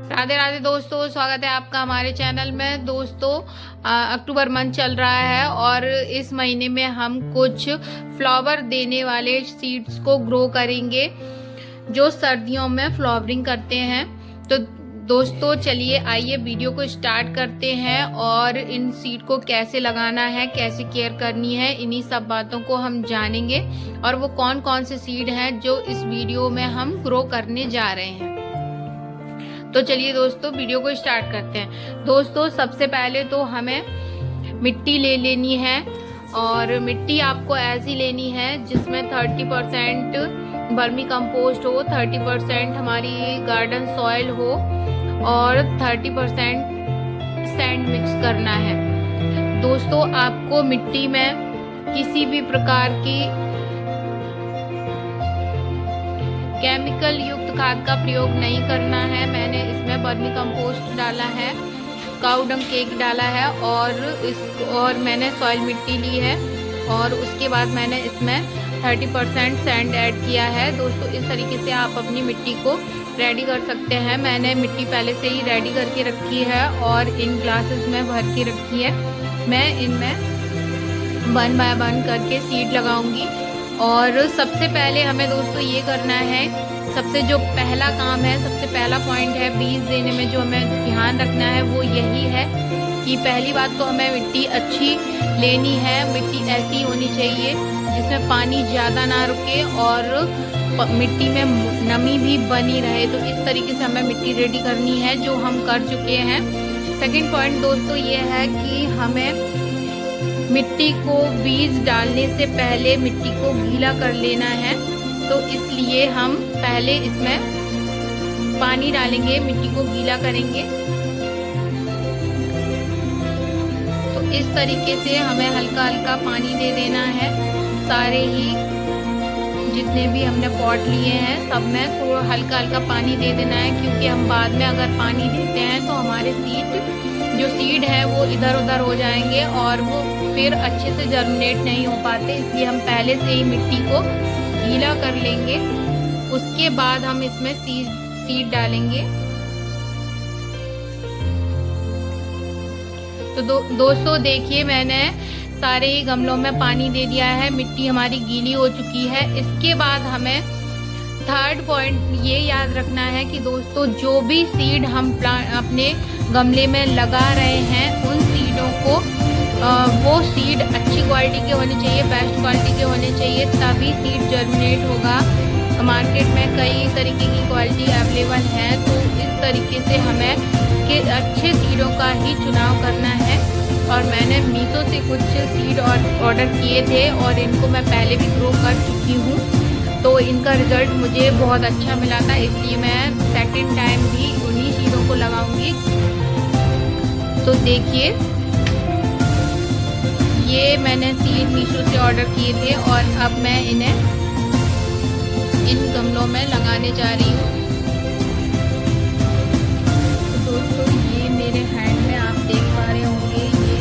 राधे राधे दोस्तों, स्वागत है आपका हमारे चैनल में। दोस्तों, अक्टूबर मंथ चल रहा है और इस महीने में हम कुछ फ्लावर देने वाले सीड्स को ग्रो करेंगे जो सर्दियों में फ्लावरिंग करते हैं। तो दोस्तों चलिए आइए वीडियो को स्टार्ट करते हैं और इन सीड को कैसे लगाना है, कैसे केयर करनी है, इन्हीं सब बातों को हम जानेंगे और वो कौन कौन से सीड हैं जो इस वीडियो में हम ग्रो करने जा रहे हैं। तो चलिए दोस्तों वीडियो को स्टार्ट करते हैं। दोस्तों सबसे पहले तो हमें मिट्टी ले लेनी है और मिट्टी आपको ऐसी लेनी है जिसमें 30% वर्मी कंपोस्ट हो, 30% हमारी गार्डन सॉइल हो और 30% सैंड मिक्स करना है। दोस्तों आपको मिट्टी में किसी भी प्रकार की केमिकल युक्त खाद का प्रयोग नहीं करना है। मैंने इसमें वर्मी कंपोस्ट डाला है, काऊ डंग केक डाला है और मैंने सॉइल मिट्टी ली है और उसके बाद मैंने इसमें 30% सैंड ऐड किया है। दोस्तों इस तरीके से आप अपनी मिट्टी को रेडी कर सकते हैं। मैंने मिट्टी पहले से ही रेडी करके रखी है और इन ग्लासेस में भर के रखी है। मैं इनमें 1 बाय 1 करके सीड लगाऊंगी। और सबसे पहले हमें दोस्तों ये करना है, सबसे जो पहला काम है, सबसे पहला पॉइंट है बीज देने में जो हमें ध्यान रखना है वो यही है कि पहली बात तो हमें मिट्टी अच्छी लेनी है। मिट्टी ऐसी होनी चाहिए जिसमें पानी ज़्यादा ना रुके और मिट्टी में नमी भी बनी रहे। तो इस तरीके से हमें मिट्टी रेडी करनी है जो हम कर चुके हैं। सेकेंड पॉइंट दोस्तों ये है कि हमें मिट्टी को बीज डालने से पहले मिट्टी को गीला कर लेना है। तो इसलिए हम पहले इसमें पानी डालेंगे, मिट्टी को गीला करेंगे। तो इस तरीके से हमें हल्का हल्का पानी दे देना है। सारे ही जितने भी हमने पॉट लिए हैं सब में थोड़ा हल्का हल्का पानी दे देना है, क्योंकि हम बाद में अगर पानी देते हैं तो हमारे सीड है वो इधर उधर हो जाएंगे और वो फिर अच्छे से जर्मिनेट नहीं हो पाते। इसलिए हम पहले से ही मिट्टी को गीला कर लेंगे, उसके बाद हम इसमें सीड डालेंगे। तो दोस्तों देखिए मैंने सारे ही गमलों में पानी दे दिया है, मिट्टी हमारी गीली हो चुकी है। इसके बाद हमें थर्ड पॉइंट ये याद रखना है कि दोस्तों जो भी सीड हम अपने गमले में लगा रहे हैं उन सीडों को वो सीड अच्छी क्वालिटी के होने चाहिए, बेस्ट क्वालिटी के होने चाहिए, तभी सीड जर्मिनेट होगा। मार्केट में कई तरीके की क्वालिटी अवेलेबल है, तो इस तरीके से हमें कि अच्छे सीडों का ही चुनाव करना है। और मैंने मीशो से कुछ सीड ऑर्डर किए थे और इनको मैं पहले भी ग्रो कर चुकी हूँ, तो इनका रिज़ल्ट मुझे बहुत अच्छा मिला था। इसलिए मैं सेकंड टाइम भी उन्हीं सीडों को लगाऊंगी। तो देखिए ये मैंने सीड मीशो से ऑर्डर किए थे और अब मैं इन्हें इन गमलों में लगाने जा रही हूँ। तो दोस्तों ये मेरे हैंड में आप देख पा रहे होंगे, ये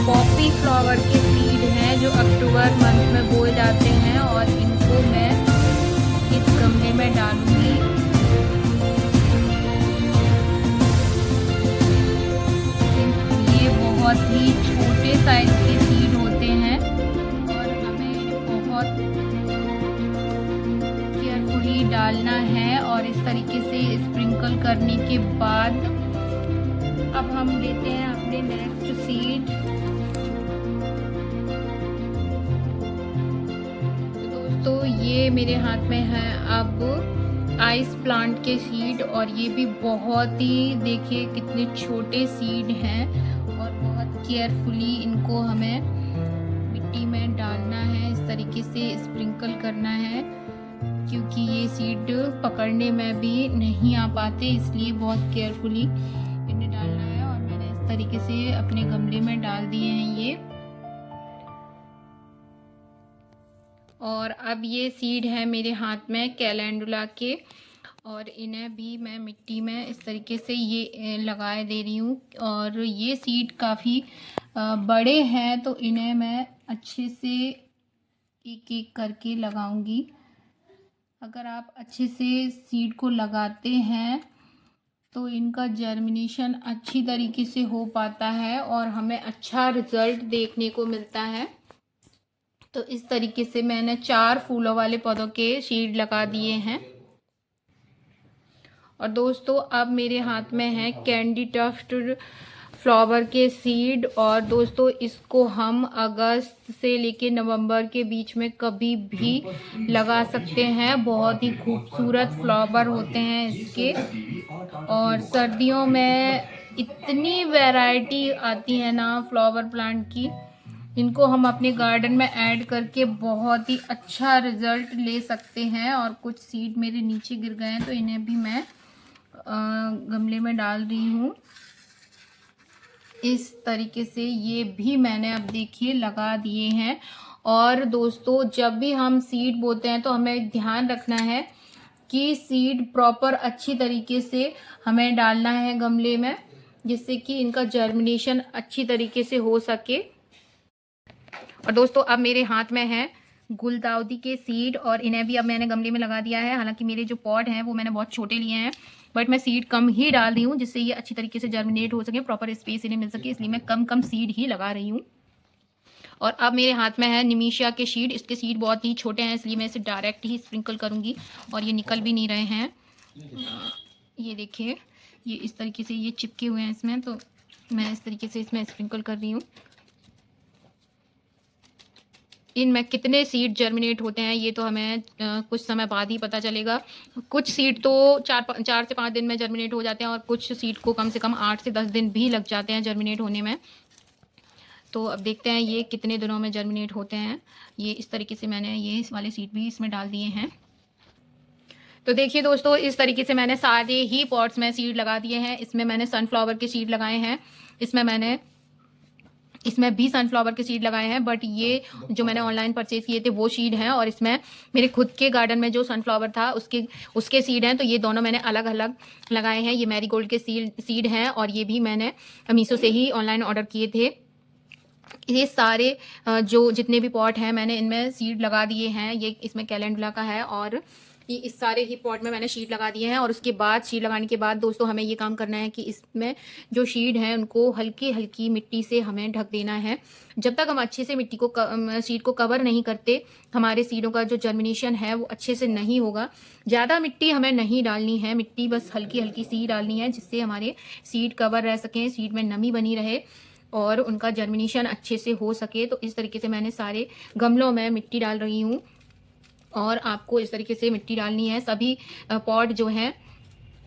पॉपी फ्लावर के सीड हैं जो अक्टूबर मंथ में बोए जाते हैं और इनको मैं इस गमले में डालूंगी। ये बहुत ही छोटे साइज के सीड होते हैं और हमें बहुत केयरफुली डालना है। और इस तरीके से स्प्रिंकल करने के बाद अब हम लेते हैं अपने नेक्स्ट सीड। तो ये मेरे हाथ में है अब आइस प्लांट के सीड और ये भी बहुत ही देखिए कितने छोटे सीड हैं और बहुत केयरफुली इनको हमें मिट्टी में डालना है। इस तरीके से स्प्रिंकल करना है क्योंकि ये सीड पकड़ने में भी नहीं आ पाते, इसलिए बहुत केयरफुली इन्हें डालना है। और मैंने इस तरीके से अपने गमले में डाल दिए हैं ये। और अब ये सीड है मेरे हाथ में कैलेंडुला के और इन्हें भी मैं मिट्टी में इस तरीके से ये लगाए दे रही हूँ। और ये सीड काफ़ी बड़े हैं तो इन्हें मैं अच्छे से एक एक करके लगाऊंगी। अगर आप अच्छे से सीड को लगाते हैं तो इनका जर्मिनेशन अच्छी तरीके से हो पाता है और हमें अच्छा रिजल्ट देखने को मिलता है। तो इस तरीके से मैंने 4 फूलों वाले पौधों के सीड लगा दिए हैं। और दोस्तों अब मेरे हाथ में है कैंडी टफ्ट फ्लावर के सीड। और दोस्तों इसको हम अगस्त से लेके नवंबर के बीच में कभी भी लगा सकते हैं। बहुत ही खूबसूरत फ्लावर होते हैं इसके। और सर्दियों में इतनी वैरायटी आती है ना फ्लावर प्लांट की, इनको हम अपने गार्डन में ऐड करके बहुत ही अच्छा रिजल्ट ले सकते हैं। और कुछ सीड मेरे नीचे गिर गए हैं तो इन्हें भी मैं गमले में डाल रही हूँ। इस तरीके से ये भी मैंने अब देखिए लगा दिए हैं। और दोस्तों जब भी हम सीड बोते हैं तो हमें ध्यान रखना है कि सीड प्रॉपर अच्छी तरीके से हमें डालना है गमले में, जिससे कि इनका जर्मिनेशन अच्छी तरीके से हो सके। और दोस्तों अब मेरे हाथ में है गुलदाउदी के सीड और इन्हें भी अब मैंने गमले में लगा दिया है। हालांकि मेरे जो पॉट हैं वो मैंने बहुत छोटे लिए हैं, बट मैं सीड कम ही डाल रही हूँ जिससे ये अच्छी तरीके से जर्मिनेट हो सके, प्रॉपर स्पेस इन्हें मिल सके, इसलिए मैं कम सीड ही लगा रही हूँ। और अब मेरे हाथ में है निमिशिया के सीड। इसके सीड बहुत ही छोटे हैं इसलिए मैं इसे डायरेक्ट ही स्प्रिंकल करूँगी और ये निकल भी नहीं रहे हैं। ये देखिए ये इस तरीके से ये चिपके हुए हैं इसमें, तो मैं इस तरीके से इसमें स्प्रिंकल कर रही हूँ। इनमें कितने सीड जर्मिनेट होते हैं ये तो हमें कुछ समय बाद ही पता चलेगा। कुछ सीड तो 4 से 5 दिन में जर्मिनेट हो जाते हैं और कुछ सीड को कम से कम 8 से 10 दिन भी लग जाते हैं जर्मिनेट होने में। तो अब देखते हैं ये कितने दिनों में जर्मिनेट होते हैं। ये इस तरीके से मैंने ये इस वाले सीड भी इसमें डाल दिए हैं। तो देखिए दोस्तों इस तरीके से मैंने सारे ही पॉट्स में सीड लगा दिए हैं। इसमें मैंने सनफ्लावर के सीड लगाए हैं, इसमें भी सनफ्लावर के सीड लगाए हैं, बट ये जो मैंने ऑनलाइन परचेज किए थे वो सीड हैं। और इसमें मेरे खुद के गार्डन में जो सनफ्लावर था उसके सीड हैं। तो ये दोनों मैंने अलग अलग लगाए हैं। ये मैरीगोल्ड के सीड हैं और ये भी मैंने मीशो से ही ऑनलाइन ऑर्डर किए थे। ये सारे जो जितने भी पॉट हैं मैंने इनमें सीड लगा दिए हैं। ये इसमें कैलेंडुला का है और ये इस सारे ही पॉट में मैंने शीट लगा दिए हैं। और उसके बाद शीट लगाने के बाद दोस्तों हमें ये काम करना है कि इसमें जो शीट है उनको हल्की हल्की मिट्टी से हमें ढक देना है। जब तक हम अच्छे से मिट्टी को शीट को कवर नहीं करते हमारे सीडों का जो जर्मिनेशन है वो अच्छे से नहीं होगा। ज़्यादा मिट्टी हमें नहीं डालनी है, मिट्टी बस हल्की हल्की सी डालनी है जिससे हमारे सीड कवर रह सकें, सीड में नमी बनी रहे और उनका जर्मिनेशन अच्छे से हो सके। तो इस तरीके से मैंने सारे गमलों में मिट्टी डाल रही हूँ और आपको इस तरीके से मिट्टी डालनी है, सभी पॉट जो हैं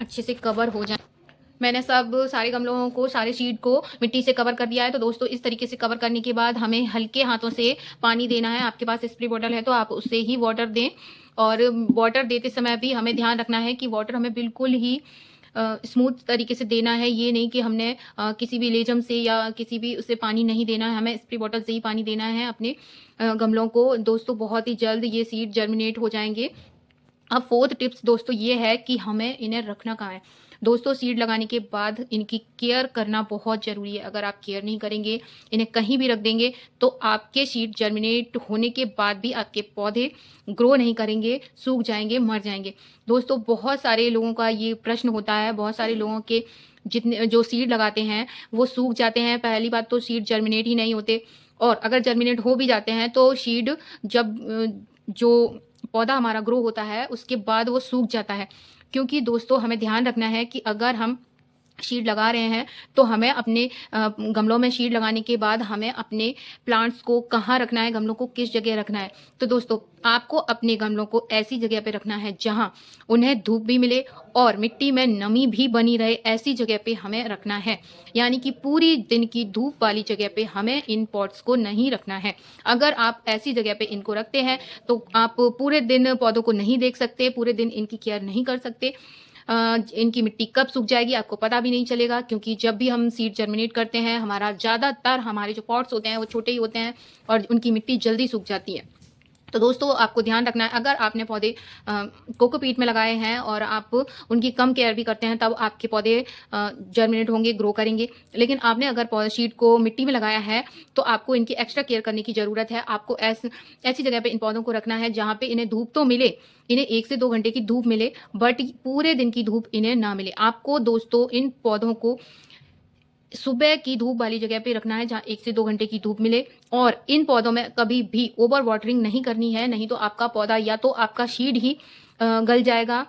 अच्छे से कवर हो जाए। मैंने सब सारे गमलों को सारे सीड को मिट्टी से कवर कर दिया है। तो दोस्तों इस तरीके से कवर करने के बाद हमें हल्के हाथों से पानी देना है। आपके पास स्प्रे बॉटल है तो आप उससे ही वाटर दें। और वाटर देते समय भी हमें ध्यान रखना है कि वाटर हमें बिल्कुल ही स्मूथ तरीके से देना है। ये नहीं कि हमने किसी भी लेजम से या किसी भी उससे पानी नहीं देना है, हमें स्प्रे बॉटल से ही पानी देना है अपने गमलों को। दोस्तों बहुत ही जल्द ये सीड जर्मिनेट हो जाएंगे। अब 4th टिप्स दोस्तों ये है कि हमें इन्हें रखना कहाँ है। दोस्तों सीड लगाने के बाद इनकी केयर करना बहुत ज़रूरी है। अगर आप केयर नहीं करेंगे, इन्हें कहीं भी रख देंगे तो आपके सीड जर्मिनेट होने के बाद भी आपके पौधे ग्रो नहीं करेंगे, सूख जाएंगे, मर जाएंगे। दोस्तों बहुत सारे लोगों का ये प्रश्न होता है, बहुत सारे लोगों के जितने जो सीड लगाते हैं वो सूख जाते हैं। पहली बात तो सीड जर्मिनेट ही नहीं होते और अगर जर्मिनेट हो भी जाते हैं तो सीड जब जो पौधा हमारा ग्रो होता है उसके बाद वो सूख जाता है। क्योंकि दोस्तों हमें ध्यान रखना है कि अगर हम शीट लगा रहे हैं तो हमें अपने गमलों में शीट लगाने के बाद हमें अपने प्लांट्स को कहाँ रखना है, गमलों को किस जगह रखना है। तो दोस्तों आपको अपने गमलों को ऐसी जगह पे रखना है जहां उन्हें धूप भी मिले और मिट्टी में नमी भी बनी रहे, ऐसी जगह पे हमें रखना है। यानी कि पूरी दिन की धूप वाली जगह पे हमें इन पॉट्स को नहीं रखना है। अगर आप ऐसी जगह पे इनको रखते हैं तो आप पूरे दिन पौधों को नहीं देख सकते, पूरे दिन इनकी केयर नहीं कर सकते। इनकी मिट्टी कब सूख जाएगी आपको पता भी नहीं चलेगा। क्योंकि जब भी हम सीड जर्मिनेट करते हैं हमारे जो पॉट्स होते हैं वो छोटे ही होते हैं और उनकी मिट्टी जल्दी सूख जाती है। तो दोस्तों आपको ध्यान रखना है, अगर आपने पौधे कोकोपीट में लगाए हैं और आप उनकी कम केयर भी करते हैं, तब आपके पौधे जर्मिनेट होंगे, ग्रो करेंगे। लेकिन आपने अगर पौधे सीड को मिट्टी में लगाया है तो आपको इनकी एक्स्ट्रा केयर करने की ज़रूरत है। आपको ऐसी जगह पे इन पौधों को रखना है जहाँ पे इन्हें धूप तो मिले, इन्हें 1 से 2 घंटे की धूप मिले, बट पूरे दिन की धूप इन्हें ना मिले। आपको दोस्तों इन पौधों को सुबह की धूप वाली जगह पे रखना है जहाँ 1 से 2 घंटे की धूप मिले, और इन पौधों में कभी भी ओवर वाटरिंग नहीं करनी है, नहीं तो आपका पौधा या तो आपका सीड ही गल जाएगा,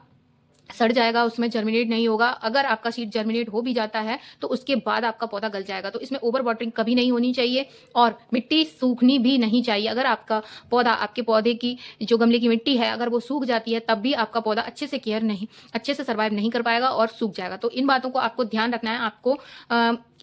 सड़ जाएगा, उसमें जर्मिनेट नहीं होगा। अगर आपका सीड जर्मिनेट हो भी जाता है तो उसके बाद आपका पौधा गल जाएगा। तो इसमें ओवर वाटरिंग कभी नहीं होनी चाहिए और मिट्टी सूखनी भी नहीं चाहिए। अगर आपका पौधा, आपके पौधे की जो गमले की मिट्टी है, अगर वो सूख जाती है तब भी आपका पौधा अच्छे से सर्वाइव नहीं कर पाएगा और सूख जाएगा। तो इन बातों को आपको ध्यान रखना है। आपको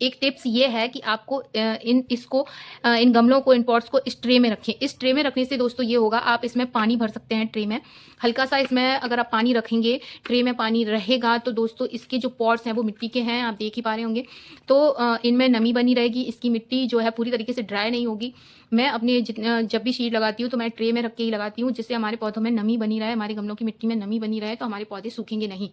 एक टिप्स ये है कि आपको इन गमलों को, इन पॉट्स को इस ट्रे में रखें। इस ट्रे में रखने से दोस्तों ये होगा, आप इसमें पानी भर सकते हैं। ट्रे में हल्का सा इसमें अगर आप पानी रखेंगे, ट्रे में पानी रहेगा, तो दोस्तों इसके जो पॉट्स हैं वो मिट्टी के हैं, आप देख ही पा रहे होंगे। तो इनमें नमी बनी रहेगी, इसकी मिट्टी जो है पूरी तरीके से ड्राई नहीं होगी। मैं अपने जब भी सीड लगाती हूँ तो मैं ट्रे में रख के ही लगाती हूँ, जिससे हमारे पौधों में नमी बनी रहे, हमारे गमलों की मिट्टी में नमी बनी रहे, तो हमारे पौधे सूखेंगे नहीं,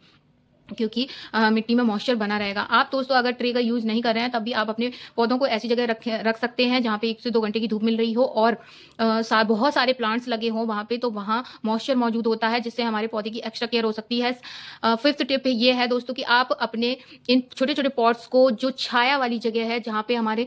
क्योंकि मिट्टी में मॉइस्चर बना रहेगा। आप दोस्तों अगर ट्रे का यूज़ नहीं कर रहे हैं तब भी आप अपने पौधों को ऐसी जगह रख सकते हैं जहाँ पे 1 से 2 घंटे की धूप मिल रही हो और बहुत सारे प्लांट्स लगे हों वहाँ पे, तो वहाँ मॉइस्चर मौजूद होता है, जिससे हमारे पौधे की एक्स्ट्रा केयर हो सकती है। 5th टिप ये है दोस्तों कि आप अपने इन छोटे छोटे पॉट्स को, जो छाया वाली जगह है जहाँ पे हमारे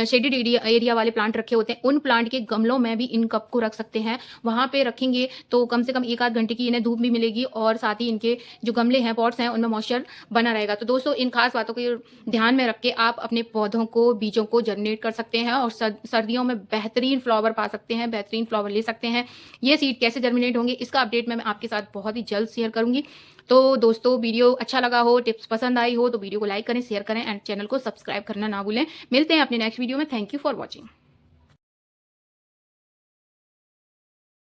शेडेड एरिया वाले प्लांट रखे होते हैं, उन प्लांट के गमलों में भी इन कप को रख सकते हैं। वहाँ पे रखेंगे तो कम से कम 1 आध घंटे की इन्हें धूप भी मिलेगी और साथ ही इनके जो गमले हैं, पॉट्स हैं, उनमें मॉइस्चर बना रहेगा। तो दोस्तों इन खास बातों को ध्यान में रख के आप अपने पौधों को, बीजों को जर्मिनेट कर सकते हैं और सर्दियों में बेहतरीन फ्लावर पा सकते हैं, बेहतरीन फ्लावर ले सकते हैं। ये सीड कैसे जर्मिनेट होंगे इसका अपडेट मैं आपके साथ बहुत ही जल्द शेयर करूंगी। तो दोस्तों वीडियो अच्छा लगा हो, टिप्स पसंद आई हो तो वीडियो को लाइक करें, शेयर करें एंड चैनल को सब्सक्राइब करना ना भूलें। मिलते हैं अपने नेक्स्ट वीडियो में। Thank you for watching.